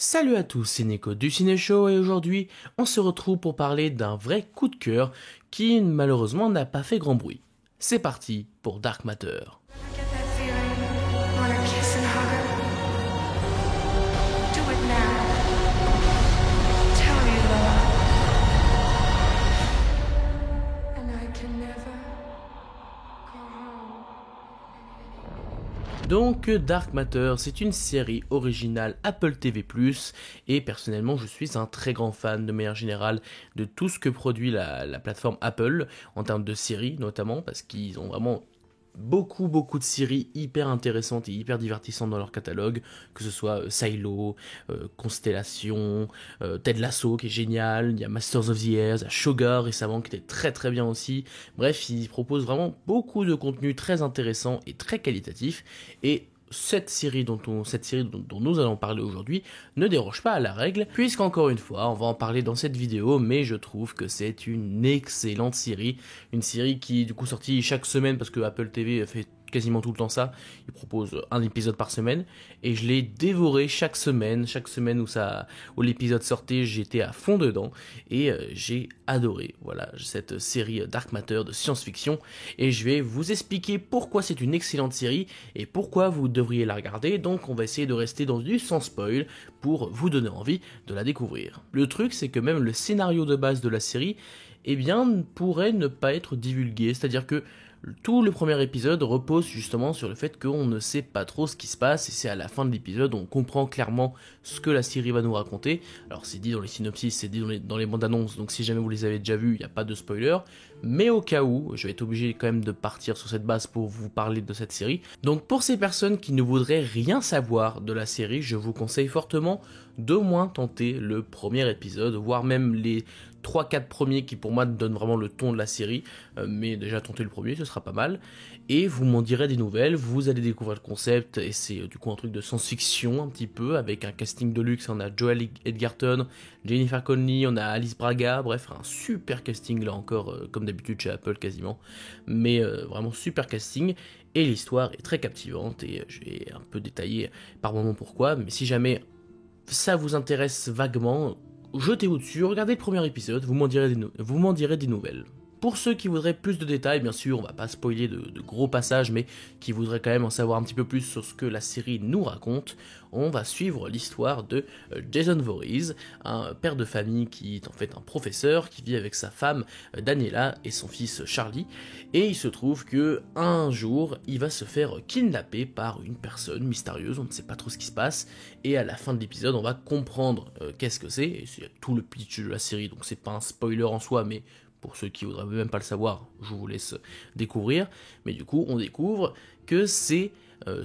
Salut à tous, c'est Nico du Ciné Show et aujourd'hui on se retrouve pour parler d'un vrai coup de cœur qui malheureusement n'a pas fait grand bruit. C'est parti pour Dark Matter. Get that feeling? Wanna kiss and hug her? Do it now. Tell her you love her. And I can never go home. Donc Dark Matter, c'est une série originale Apple TV+, et personnellement je suis un très grand fan de manière générale de tout ce que produit la plateforme Apple, en termes de séries notamment, parce qu'ils ont vraiment beaucoup de séries hyper intéressantes et hyper divertissantes dans leur catalogue, que ce soit Silo, Constellation, Ted Lasso qui est génial, il y a Masters of the Air, il y a Shogun récemment qui était très bien aussi. Bref, ils proposent vraiment beaucoup de contenu très intéressant et très qualitatif, et cette série dont nous allons parler aujourd'hui ne déroge pas à la règle, puisqu'encore une fois, on va en parler dans cette vidéo, mais je trouve que c'est une excellente série, une série qui est du coup sortie chaque semaine, parce que Apple TV fait quasiment tout le temps ça, il propose un épisode par semaine, et je l'ai dévoré chaque semaine où l'épisode sortait, j'étais à fond dedans, et j'ai adoré, voilà, cette série Dark Matter de science-fiction, et je vais vous expliquer pourquoi c'est une excellente série, et pourquoi vous devriez la regarder, donc on va essayer de rester dans du sans spoil, pour vous donner envie de la découvrir. Le truc, c'est que même le scénario de base de la série, eh bien, pourrait ne pas être divulgué, c'est-à-dire que tout le premier épisode repose justement sur le fait qu'on ne sait pas trop ce qui se passe, et c'est à la fin de l'épisode on comprend clairement ce que la série va nous raconter. Alors c'est dit dans les synopsis, c'est dit dans les bandes annonces, donc si jamais vous les avez déjà vus, il n'y a pas de spoiler, mais au cas où, je vais être obligé quand même de partir sur cette base pour vous parler de cette série. Donc pour ces personnes qui ne voudraient rien savoir de la série, je vous conseille fortement d'au moins tenter le premier épisode, voire même les 3-4 premiers qui pour moi donnent vraiment le ton de la série, mais déjà tenter le premier, ce sera pas mal, et vous m'en direz des nouvelles, vous allez découvrir le concept, et c'est du coup un truc de science-fiction un petit peu, avec un casting de luxe, on a Joel Edgerton, Jennifer Connelly, on a Alice Braga, bref, un super casting là encore, comme d'habitude chez Apple quasiment, mais vraiment super casting, et l'histoire est très captivante, et je vais un peu détailler par moment pourquoi, mais si jamais ça vous intéresse vaguement, jetez-vous dessus, regardez le premier épisode, vous m'en direz des nouvelles. Pour ceux qui voudraient plus de détails, bien sûr, on va pas spoiler de gros passages, mais qui voudraient quand même en savoir un petit peu plus sur ce que la série nous raconte, on va suivre l'histoire de Jason Voorhees, un père de famille qui est en fait un professeur, qui vit avec sa femme Daniela et son fils Charlie, et il se trouve que un jour, il va se faire kidnapper par une personne mystérieuse, on ne sait pas trop ce qui se passe, et à la fin de l'épisode, on va comprendre qu'est-ce que c'est, et c'est tout le pitch de la série, donc c'est pas un spoiler en soi, mais pour ceux qui voudraient même pas le savoir, je vous laisse découvrir. Mais du coup, on découvre que c'est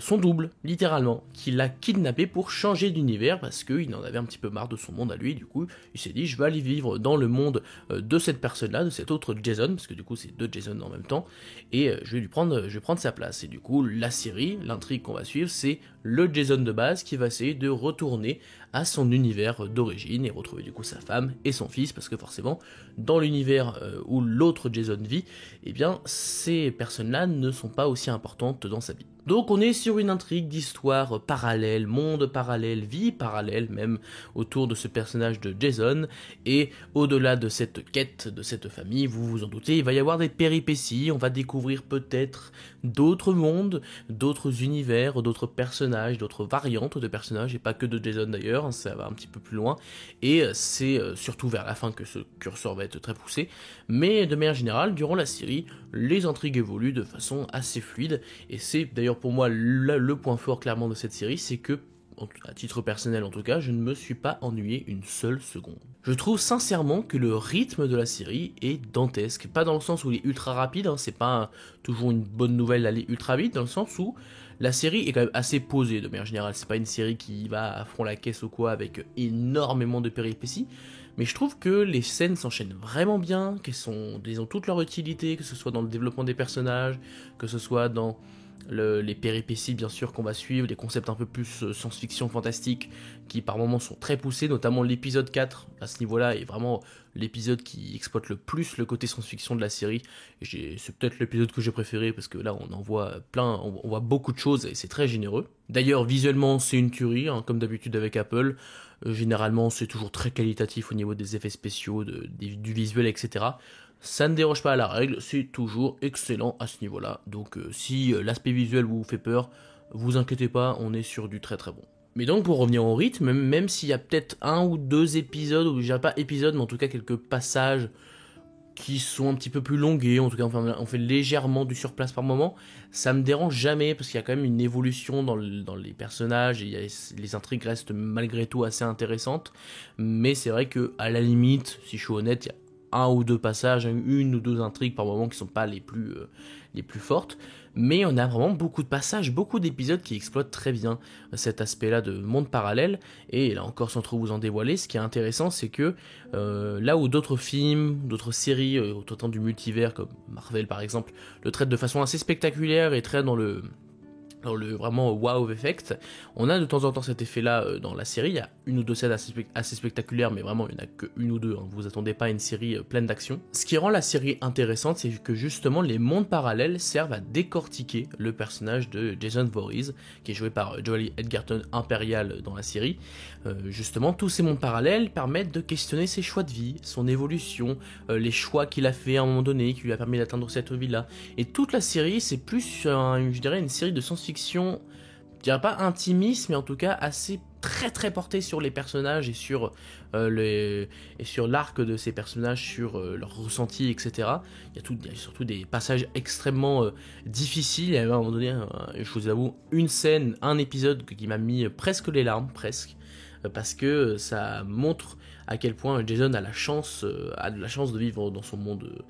son double, littéralement, qui l'a kidnappé pour changer d'univers parce qu'il en avait un petit peu marre de son monde à lui. Du coup, il s'est dit, je vais aller vivre dans le monde de cette personne-là, de cet autre Jason, parce que du coup, c'est deux Jason en même temps, et je vais prendre sa place. Et du coup, la série, l'intrigue qu'on va suivre, c'est le Jason de base qui va essayer de retourner à son univers d'origine et retrouver du coup sa femme et son fils, parce que forcément, dans l'univers où l'autre Jason vit, eh bien, ces personnes-là ne sont pas aussi importantes dans sa vie. Donc on est sur une intrigue d'histoire parallèle, monde parallèle, vie parallèle même, autour de ce personnage de Jason, et au-delà de cette quête, de cette famille, vous vous en doutez, il va y avoir des péripéties, on va découvrir peut-être d'autres mondes, d'autres univers, d'autres personnages, d'autres variantes de personnages, et pas que de Jason d'ailleurs, ça va un petit peu plus loin, et c'est surtout vers la fin que ce curseur va être très poussé, mais de manière générale, durant la série, les intrigues évoluent de façon assez fluide, et c'est d'ailleurs pour moi le point fort clairement de cette série, c'est que, à titre personnel en tout cas, je ne me suis pas ennuyé une seule seconde. Je trouve sincèrement que le rythme de la série est dantesque, pas dans le sens où il est ultra rapide, hein, c'est pas toujours une bonne nouvelle d'aller ultra vite, dans le sens où la série est quand même assez posée de manière générale, c'est pas une série qui va à fond la caisse ou quoi avec énormément de péripéties, mais je trouve que les scènes s'enchaînent vraiment bien, qu'elles ont toute leur utilité, que ce soit dans le développement des personnages, que ce soit dans les péripéties bien sûr qu'on va suivre, les concepts un peu plus science-fiction fantastique qui par moments sont très poussés, notamment l'épisode 4 à ce niveau-là est vraiment l'épisode qui exploite le plus le côté science-fiction de la série. C'est peut-être l'épisode que j'ai préféré parce que là on en voit plein, on voit beaucoup de choses et c'est très généreux. D'ailleurs visuellement c'est une tuerie, hein, comme d'habitude avec Apple. Généralement c'est toujours très qualitatif au niveau des effets spéciaux, du visuel, etc. Ça ne déroge pas à la règle, c'est toujours excellent à ce niveau-là. Donc si l'aspect visuel vous fait peur, vous inquiétez pas, on est sur du très très bon. Mais donc pour revenir au rythme, même s'il y a peut-être un ou deux épisodes, ou je dirais pas épisodes, mais en tout cas quelques passages qui sont un petit peu plus longués, en tout cas on fait légèrement du surplace par moment, ça me dérange jamais parce qu'il y a quand même une évolution dans les personnages, et les intrigues restent malgré tout assez intéressantes, mais c'est vrai que à la limite, si je suis honnête, il y a un ou deux passages, une ou deux intrigues par moment qui sont pas les plus fortes, mais on a vraiment beaucoup de passages, beaucoup d'épisodes qui exploitent très bien cet aspect-là de monde parallèle, et là encore sans trop vous en dévoiler, ce qui est intéressant c'est que là où d'autres films, d'autres séries, autant du multivers comme Marvel par exemple, le traitent de façon assez spectaculaire et très dans le vraiment wow effect, on a de temps en temps cet effet là dans la série. Il y a une ou deux scènes assez spectaculaires, mais vraiment il n'y en a qu'une ou deux, hein. Vous attendez pas à une série pleine d'action. Ce qui rend la série intéressante, c'est que justement les mondes parallèles servent à décortiquer le personnage de Jason Voorhees, qui est joué par Joel Edgerton Imperial dans la série. Justement tous ces mondes parallèles permettent de questionner ses choix de vie, son évolution, les choix qu'il a fait à un moment donné qui lui a permis d'atteindre cette vie là, et toute la série c'est plus je dirais une série de science-fiction, je dirais pas intimiste, mais en tout cas assez très très porté sur les personnages et sur l'arc de ces personnages, sur leurs ressentis, etc. Il y a surtout des passages extrêmement difficiles. Et à un moment donné, je vous avoue, une scène, un épisode qui m'a mis presque les larmes, presque, parce que ça montre à quel point Jason a de la chance de vivre dans son monde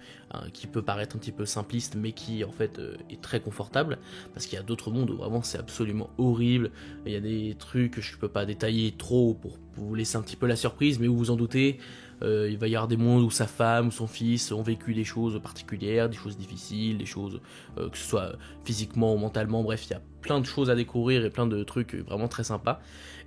qui peut paraître un petit peu simpliste, mais qui en fait est très confortable, parce qu'il y a d'autres mondes où vraiment c'est absolument horrible. Il y a des trucs que je peux pas détailler trop pour vous laisser un petit peu la surprise, mais où vous en doutez, il va y avoir des mondes où sa femme ou son fils ont vécu des choses particulières, des choses difficiles, des choses que ce soit physiquement ou mentalement, bref, il y a plein de choses à découvrir et plein de trucs vraiment très sympas.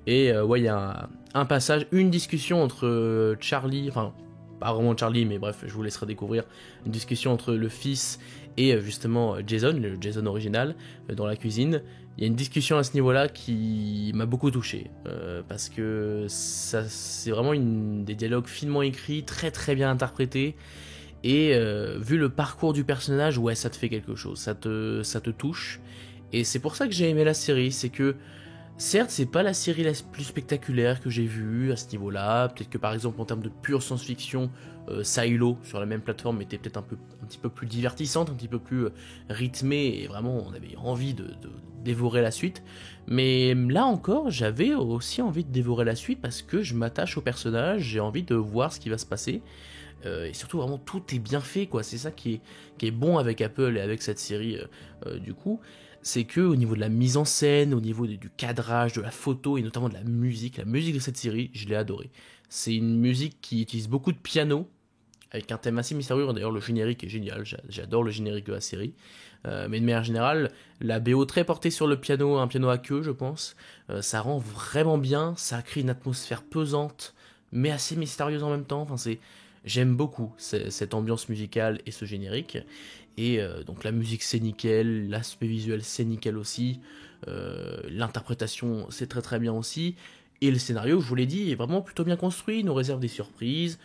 Et ouais, il y a un passage, une discussion entre Charlie, enfin pas vraiment Charlie, mais bref, je vous laisserai découvrir, une discussion entre le fils et justement Jason, le Jason original, dans la cuisine. Il y a une discussion à ce niveau-là qui m'a beaucoup touché, parce que ça, c'est vraiment des dialogues finement écrits, très très bien interprétés, et vu le parcours du personnage, ouais, ça te fait quelque chose, ça te touche, et c'est pour ça que j'ai aimé la série, c'est que certes, c'est pas la série la plus spectaculaire que j'ai vue à ce niveau-là. Peut-être que par exemple en termes de pure science-fiction, Silo sur la même plateforme était peut-être un petit peu plus divertissante, un petit peu plus rythmée, et vraiment on avait envie de dévorer la suite. Mais là encore, j'avais aussi envie de dévorer la suite parce que je m'attache au personnage, j'ai envie de voir ce qui va se passer. Et surtout vraiment tout est bien fait, quoi. C'est ça qui est bon avec Apple et avec cette série du coup. C'est que au niveau de la mise en scène, au niveau du cadrage, de la photo et notamment de la musique de cette série, je l'ai adoré. C'est une musique qui utilise beaucoup de piano, avec un thème assez mystérieux. D'ailleurs, le générique est génial, j'adore le générique de la série. Mais de manière générale, la BO très portée sur le piano, un piano à queue, je pense, ça rend vraiment bien, ça crée une atmosphère pesante, mais assez mystérieuse en même temps. Enfin, j'aime beaucoup cette ambiance musicale et ce générique. Et donc la musique c'est nickel, l'aspect visuel c'est nickel aussi, l'interprétation c'est très très bien aussi, et le scénario, je vous l'ai dit, est vraiment plutôt bien construit, il nous réserve des surprises,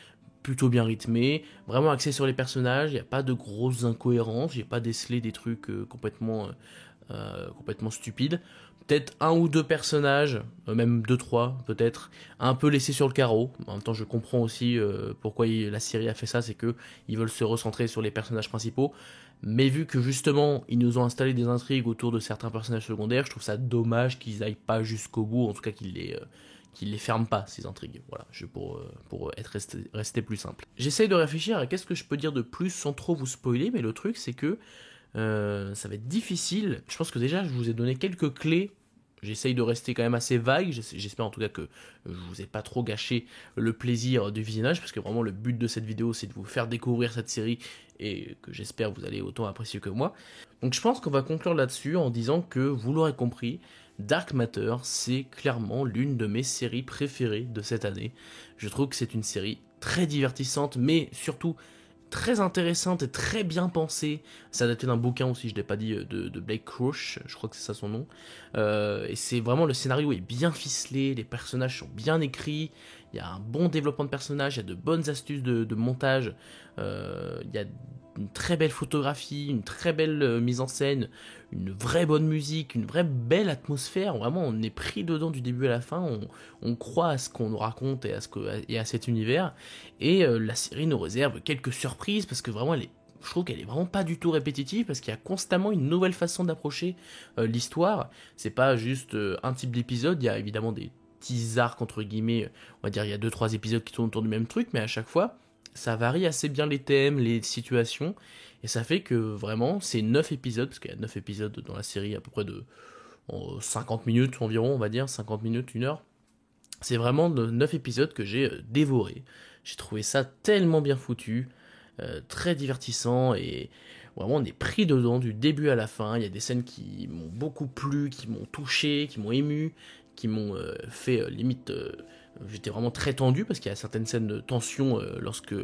plutôt bien rythmé, vraiment axé sur les personnages, il n'y a pas de grosses incohérences, j'ai pas décelé des trucs complètement stupides. Peut-être un ou deux personnages, même deux, trois peut-être, un peu laissés sur le carreau. En même temps, je comprends aussi pourquoi la série a fait ça, c'est que ils veulent se recentrer sur les personnages principaux. Mais vu que justement, ils nous ont installé des intrigues autour de certains personnages secondaires, je trouve ça dommage qu'ils aillent pas jusqu'au bout, en tout cas qu'ils les ferment pas, ces intrigues. Voilà, pour rester plus simple. J'essaye de réfléchir à qu'est-ce que je peux dire de plus sans trop vous spoiler, mais le truc c'est que ça va être difficile. Je pense que déjà je vous ai donné quelques clés j'essaye de rester quand même assez vague, j'espère en tout cas que je vous ai pas trop gâché le plaisir du visionnage, parce que vraiment le but de cette vidéo c'est de vous faire découvrir cette série, et que j'espère vous allez autant apprécier que moi. Donc je pense qu'on va conclure là-dessus en disant que, vous l'aurez compris, Dark Matter, c'est clairement l'une de mes séries préférées de cette année. Je trouve que c'est une série très divertissante, mais surtout très intéressante et très bien pensée. C'est adapté d'un bouquin aussi, je ne l'ai pas dit, de Blake Crouch, je crois que c'est ça son nom. Et c'est vraiment, le scénario est bien ficelé, les personnages sont bien écrits, il y a un bon développement de personnages, il y a de bonnes astuces de montage, il y a une très belle photographie, une très belle mise en scène, une vraie bonne musique, une vraie belle atmosphère. Vraiment, on est pris dedans du début à la fin, on croit à ce qu'on nous raconte et à cet univers. Et la série nous réserve quelques surprises, parce que vraiment, je trouve qu'elle est vraiment pas du tout répétitive, parce qu'il y a constamment une nouvelle façon d'approcher l'histoire. C'est pas juste un type d'épisode, il y a évidemment des petits arcs entre guillemets, on va dire il y a 2-3 épisodes qui tournent autour du même truc, mais à chaque fois, ça varie assez bien les thèmes, les situations, et ça fait que vraiment, c'est 9 épisodes, parce qu'il y a 9 épisodes dans la série, à peu près de 50 minutes environ, on va dire, 50 minutes, 1 heure. C'est vraiment 9 épisodes que j'ai dévoré. J'ai trouvé ça tellement bien foutu, très divertissant, et vraiment on est pris dedans du début à la fin. Il y a des scènes qui m'ont beaucoup plu, qui m'ont touché, qui m'ont ému, qui m'ont fait limite... J'étais vraiment très tendu, parce qu'il y a certaines scènes de tension lorsque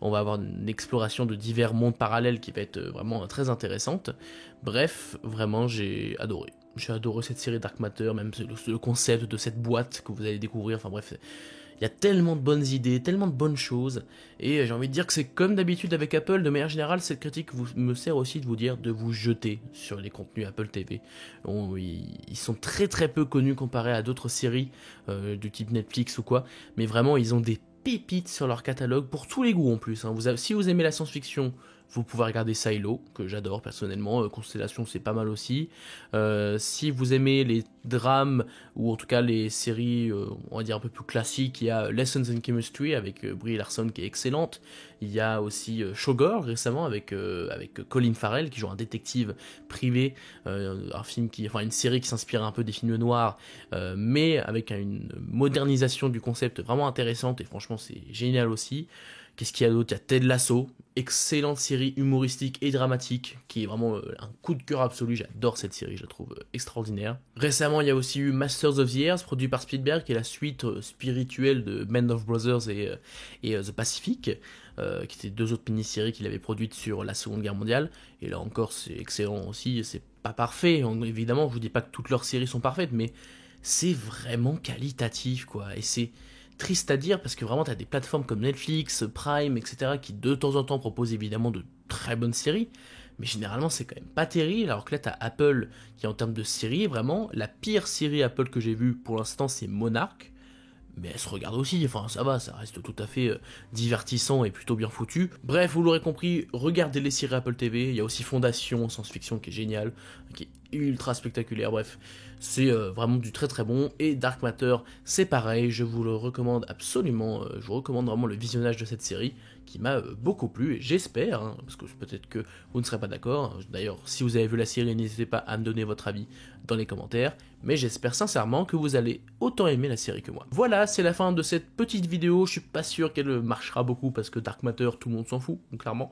on va avoir une exploration de divers mondes parallèles qui va être vraiment très intéressante. Bref, vraiment j'ai adoré. J'ai adoré cette série Dark Matter, même le concept de cette boîte que vous allez découvrir, enfin bref, il y a tellement de bonnes idées, tellement de bonnes choses, et j'ai envie de dire que c'est comme d'habitude avec Apple, de manière générale, cette critique me sert aussi de vous dire de vous jeter sur les contenus Apple TV. Ils sont très très peu connus comparés à d'autres séries du type Netflix ou quoi, mais vraiment ils ont des pépites sur leur catalogue, pour tous les goûts en plus. Si vous aimez la science-fiction, vous pouvez regarder Silo, que j'adore personnellement. Constellation, c'est pas mal aussi. Si vous aimez les drames, ou en tout cas les séries, on va dire un peu plus classiques, il y a Lessons in Chemistry avec Brie Larson qui est excellente. Il y a aussi Showgirl récemment avec Colin Farrell qui joue un détective privé, une série qui s'inspire un peu des films noirs, mais avec une modernisation du concept vraiment intéressante, et franchement c'est génial aussi. Qu'est-ce qu'il y a d'autre? Il y a Ted Lasso, excellente série humoristique et dramatique, qui est vraiment un coup de cœur absolu. J'adore cette série, je la trouve extraordinaire. Récemment, il y a aussi eu Masters of the Years, produit par Spielberg, qui est la suite spirituelle de Band of Brothers et The Pacific, qui étaient 2 autres mini-séries qu'il avait produites sur la Seconde Guerre mondiale. Et là encore, c'est excellent aussi. C'est pas parfait, évidemment, je vous dis pas que toutes leurs séries sont parfaites, mais c'est vraiment qualitatif, quoi. Et c'est triste à dire, parce que vraiment t'as des plateformes comme Netflix, Prime, etc. qui de temps en temps proposent évidemment de très bonnes séries, mais généralement c'est quand même pas terrible, alors que là t'as Apple qui, en termes de séries, vraiment la pire série Apple que j'ai vue pour l'instant c'est Monarch, mais elle se regarde aussi, enfin ça va, ça reste tout à fait divertissant et plutôt bien foutu. Bref, vous l'aurez compris, regardez les séries Apple TV, il y a aussi Fondation, science-fiction qui est génial, qui est ultra spectaculaire, bref, c'est vraiment du très très bon. Et Dark Matter, c'est pareil, je vous le recommande absolument, je vous recommande vraiment le visionnage de cette série, qui m'a beaucoup plu, et j'espère, parce que peut-être que vous ne serez pas d'accord, d'ailleurs si vous avez vu la série, n'hésitez pas à me donner votre avis dans les commentaires, mais j'espère sincèrement que vous allez autant aimer la série que moi. Voilà, c'est la fin de cette petite vidéo, je suis pas sûr qu'elle marchera beaucoup, parce que Dark Matter, tout le monde s'en fout, clairement,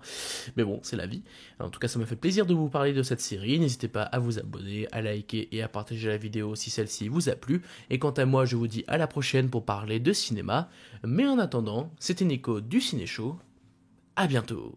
mais bon, c'est la vie. En tout cas, ça m'a fait plaisir de vous parler de cette série, n'hésitez pas à vous abonner, à liker et à partager la vidéo si celle-ci vous a plu, et quant à moi, je vous dis à la prochaine pour parler de cinéma, mais en attendant, c'était Nico du Ciné Show, à bientôt.